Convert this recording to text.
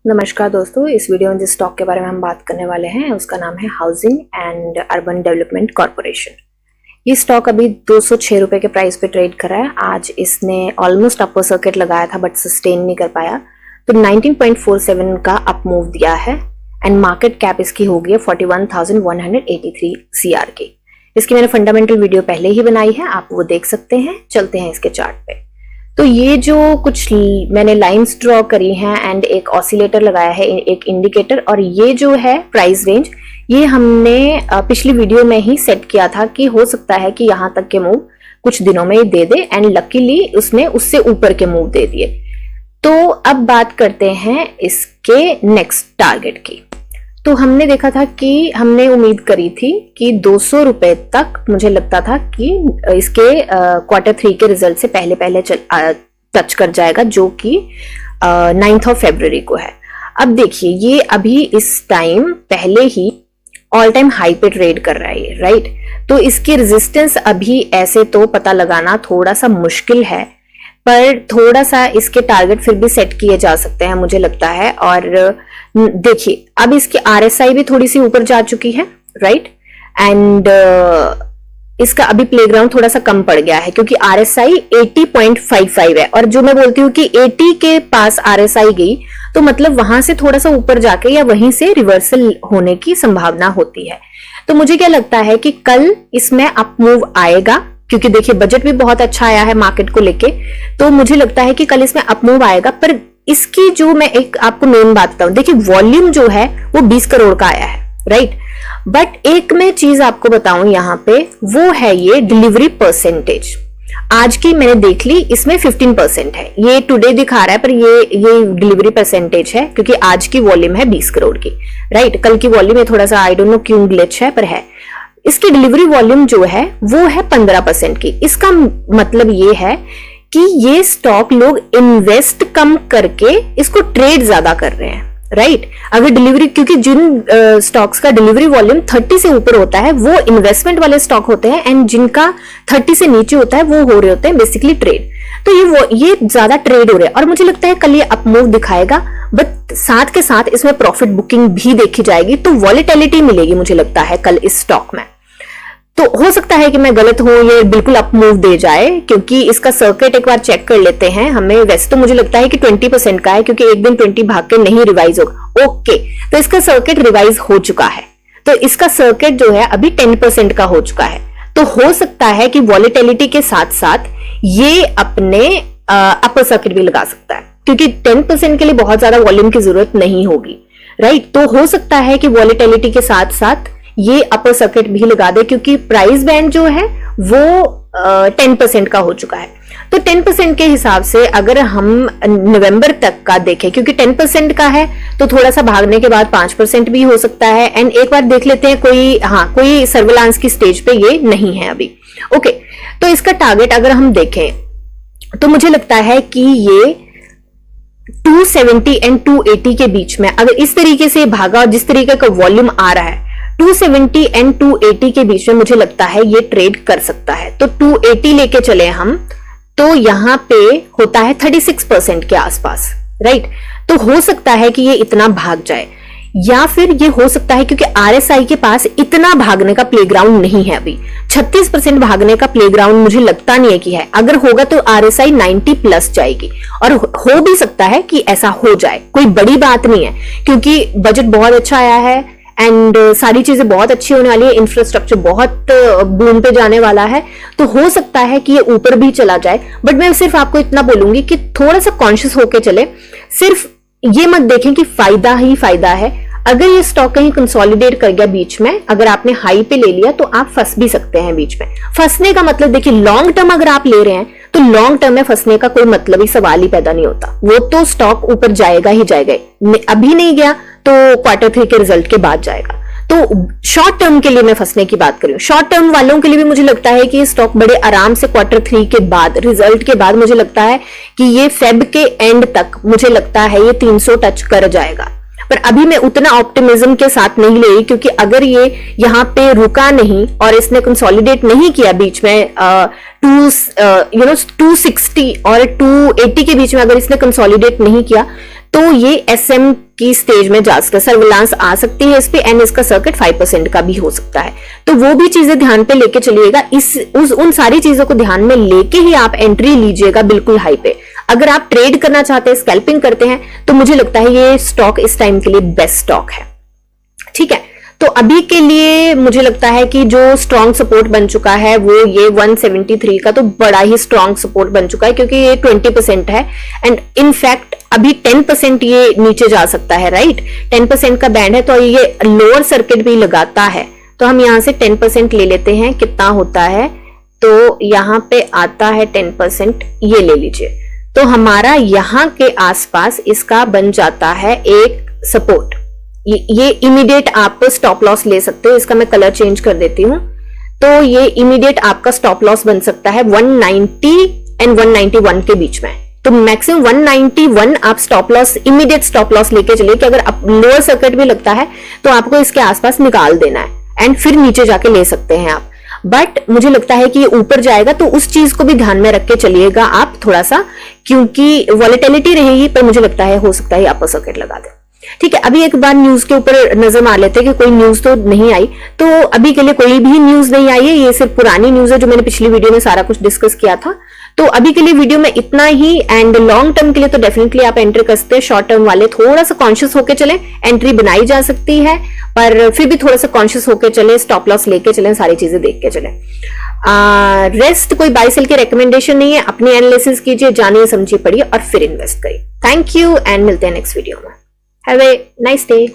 नमस्कार दोस्तों, इस वीडियो में जिस स्टॉक के बारे में हम बात करने वाले हैं उसका नाम है housing and urban development corporation. ये स्टॉक अभी 206 रुपए के प्राइस पे ट्रेड कर रहा है। आज इसने ऑलमोस्ट अपर सर्किट लगाया था बट सस्टेन नहीं कर पाया, तो 19.47 का अप मूव दिया है एंड मार्केट कैप इसकी हो गई है 41,183 CR की। इसकी मैंने फंडामेंटल वीडियो पहले ही बनाई है, आप वो देख सकते हैं। चलते हैं इसके चार्ट पे। तो ये जो कुछ मैंने लाइंस ड्रॉ करी हैं एंड एक ऑसिलेटर लगाया है, एक इंडिकेटर, और ये जो है प्राइस रेंज, ये हमने पिछली वीडियो में ही सेट किया था कि हो सकता है कि यहाँ तक के मूव कुछ दिनों में ये दे दे, एंड लकीली उसने उससे ऊपर के मूव दे दिए। तो अब बात करते हैं इसके नेक्स्ट टारगेट की। तो हमने देखा था कि हमने उम्मीद करी थी कि 200 रुपए तक मुझे लगता था कि इसके Q3 के रिजल्ट से पहले टच कर जाएगा, जो कि 9 फरवरी को है। अब देखिए, ये अभी इस टाइम पहले ही ऑल टाइम हाई पे ट्रेड कर रहा है, राइट। तो इसकी रेजिस्टेंस अभी ऐसे तो पता लगाना थोड़ा सा मुश्किल है, पर थोड़ा सा इसके टारगेट फिर भी सेट किए जा सकते हैं मुझे लगता है। और देखिए, अब इसकी RSI भी थोड़ी सी ऊपर जा चुकी है, राइट, एंड इसका अभी प्लेग्राउंड थोड़ा सा कम पड़ गया है क्योंकि RSI 80.55 है, और जो मैं बोलती हूँ कि 80 के पास RSI गई तो मतलब वहां से थोड़ा सा ऊपर जाके या वहीं से रिवर्सल होने की संभावना होती है। तो मुझे क्या लगता है कि कल इसमें अप मूव आएगा, क्योंकि देखिए बजट भी बहुत अच्छा आया है मार्केट को लेके, तो मुझे लगता है कि कल इसमें अप मूव आएगा। पर इसकी जो मैं एक आपको मेन बात बताऊं, देखिए वॉल्यूम जो है वो 20 करोड़ का आया है, राइट। बट एक मैं चीज आपको बताऊं यहाँ पे, वो है ये डिलीवरी परसेंटेज। आज की मैंने देख ली, इसमें 15% है। ये टुडे दिखा रहा है पर ये डिलीवरी परसेंटेज है क्योंकि आज की वॉल्यूम है 20 करोड़ की, राइट। कल की वॉल्यूम है थोड़ा सा आई डोंट नो क्यों ग्लिच है, पर है। इसकी डिलीवरी वॉल्यूम जो है वो है 15% की। इसका मतलब ये है कि ये स्टॉक लोग इन्वेस्ट कम करके इसको ट्रेड ज्यादा कर रहे हैं, राइट। अगर डिलीवरी, क्योंकि जिन स्टॉक्स का डिलीवरी वॉल्यूम 30 से ऊपर होता है वो इन्वेस्टमेंट वाले स्टॉक होते हैं, एंड जिनका 30 से नीचे होता है वो हो रहे होते हैं बेसिकली ट्रेड। तो ये ज्यादा ट्रेड हो रहे हैं और मुझे लगता है कल ये अप मूव दिखाएगा, बट साथ के साथ इसमें प्रॉफिट बुकिंग भी देखी जाएगी, तो वॉलेटिलिटी मिलेगी मुझे लगता है कल इस स्टॉक में। तो हो सकता है कि मैं गलत हूं, ये बिल्कुल अप मूव दे जाए, क्योंकि इसका सर्किट एक बार चेक कर लेते हैं हमें। वैसे तो मुझे लगता है कि 20% का है क्योंकि एक दिन 20 भाग के नहीं रिवाइज होगा। ओके, तो इसका सर्किट रिवाइज हो चुका है, तो इसका सर्किट जो है अभी 10% का हो चुका है। तो हो सकता है कि वॉलेटिलिटी के साथ साथ ये अपने अपर सर्किट भी लगा सकता है, क्योंकि 10% के लिए बहुत ज्यादा वॉल्यूम की जरूरत नहीं होगी, राइट। तो हो सकता है कि वॉलेटिलिटी के साथ साथ ये अपर सर्किट भी लगा दे, क्योंकि प्राइस बैंड जो है वो 10% का हो चुका है। तो 10% के हिसाब से अगर हम नवंबर तक का देखें, क्योंकि 10% का है तो थोड़ा सा भागने के बाद 5% भी हो सकता है। एंड एक बार देख लेते हैं, कोई सर्विलांस की स्टेज पे ये नहीं है अभी। ओके, तो इसका टारगेट अगर हम देखें तो मुझे लगता है कि ये 270 एंड 280 के बीच में अगर इस तरीके से भागा और जिस तरीके का वॉल्यूम आ रहा है 270 एंड 280 के बीच में मुझे लगता है ये ट्रेड कर सकता है। तो 280 लेके चले हम, तो यहां पे होता है 36% के आसपास, राइट। तो हो सकता है कि ये इतना भाग जाए, या फिर ये हो सकता है क्योंकि RSI के पास इतना भागने का प्लेग्राउंड नहीं है अभी। 36% भागने का प्लेग्राउंड मुझे लगता नहीं है कि है। अगर होगा तो RSI 90 प्लस जाएगी, और हो भी सकता है कि ऐसा हो जाए, कोई बड़ी बात नहीं है क्योंकि बजट बहुत अच्छा आया है एंड सारी चीजें बहुत अच्छी होने वाली है, इंफ्रास्ट्रक्चर बहुत बूम पे जाने वाला है। तो हो सकता है कि ये ऊपर भी चला जाए, बट मैं सिर्फ आपको इतना बोलूंगी कि थोड़ा सा कॉन्शियस होके चले। सिर्फ ये मत देखें कि फायदा ही फायदा है। अगर ये स्टॉक कहीं कंसोलिडेट कर गया बीच में, अगर आपने हाई पे ले लिया तो आप फंस भी सकते हैं बीच में। फंसने का मतलब देखिए, लॉन्ग टर्म अगर आप ले रहे हैं तो लॉन्ग टर्म में फंसने का कोई मतलब ही सवाल ही पैदा नहीं होता। वो तो स्टॉक ऊपर जाएगा ही जाएगा, अभी नहीं गया तो Q3 के रिजल्ट के बाद जाएगा। तो शॉर्ट टर्म के लिए मैं फंसने की बात करूं, शॉर्ट टर्म वालों के लिए भी मुझे लगता है कि ये स्टॉक बड़े आराम से Q3 के बाद, रिजल्ट के बाद, मुझे लगता है कि ये फेब के एंड तक मुझे लगता है ये 300 टच कर जाएगा। पर अभी मैं उतना ऑप्टिमिज्म के साथ नहीं ले रही, क्योंकि अगर ये यहाँ पे रुका नहीं और इसने कंसोलिडेट नहीं किया बीच में 260 और 280 के बीच में अगर इसने कंसोलिडेट नहीं किया तो ये SM की स्टेज में जा सकता है, सर्विलांस आ सकती है इस पे, एंड इसका सर्किट 5% का भी हो सकता है। तो वो भी चीजें ध्यान पे लेके चलिएगा, उन सारी चीजों को ध्यान में लेके ही आप एंट्री लीजिएगा बिल्कुल हाई पे। अगर आप ट्रेड करना चाहते हैं, स्कैल्पिंग करते हैं, तो मुझे लगता है ये स्टॉक इस टाइम के लिए बेस्ट स्टॉक है। ठीक है, तो अभी के लिए मुझे लगता है कि जो स्ट्रॉन्ग सपोर्ट बन चुका है वो ये 173 का तो बड़ा ही स्ट्रॉन्ग सपोर्ट बन चुका है, क्योंकि ये 20% है, एंड इनफैक्ट अभी 10% ये नीचे जा सकता है, राइट। 10% का बैंड है, तो ये लोअर सर्किट भी लगाता है। तो हम यहां से 10% ले लेते हैं, कितना होता है, तो यहां पे आता है 10%, ये ले लीजिए। तो हमारा यहां के आसपास इसका बन जाता है एक सपोर्ट। ये इमीडिएट आप स्टॉप लॉस ले सकते हो, इसका मैं कलर चेंज कर देती हूं। तो ये इमीडिएट आपका स्टॉप लॉस बन सकता है 190 एंड 191 के बीच में। तो मैक्सिमम 191 आप stop loss, immediate stop loss लेके चलिए कि अगर लोअर सर्किट भी लगता है तो आपको इसके आसपास निकाल देना है, एंड फिर नीचे जाके ले सकते हैं आप। बट मुझे लगता है कि ये ऊपर जाएगा, तो उस चीज को भी ध्यान में रख के चलिएगा आप थोड़ा सा, क्योंकि वॉलेटिलिटी रहेगी, पर मुझे लगता है हो सकता है अपर सर्किट लगा दे। ठीक है, अभी एक बार न्यूज के ऊपर नजर मार लेते हैं कि कोई न्यूज तो नहीं आई। तो अभी के लिए कोई भी न्यूज नहीं आई है, ये सिर्फ पुरानी न्यूज है जो मैंने पिछली वीडियो में सारा कुछ डिस्कस किया था। तो अभी के लिए वीडियो में इतना ही, एंड लॉन्ग टर्म के लिए तो डेफिनेटली आप एंट्री कर सकते हैं। शॉर्ट टर्म वाले थोड़ा सा कॉन्शियस होकर चले, एंट्री बनाई जा सकती है, पर फिर भी थोड़ा सा कॉन्शियस होकर चले, स्टॉप लॉस लेके चले, सारी चीजें देख के चले। रेस्ट कोई बाय सेल की रिकमेंडेशन नहीं है, अपनी एनालिसिस कीजिए, जानिए समझिए पढ़िए और फिर इन्वेस्ट करिए। थैंक यू, एंड मिलते हैं नेक्स्ट वीडियो में। Have a nice day.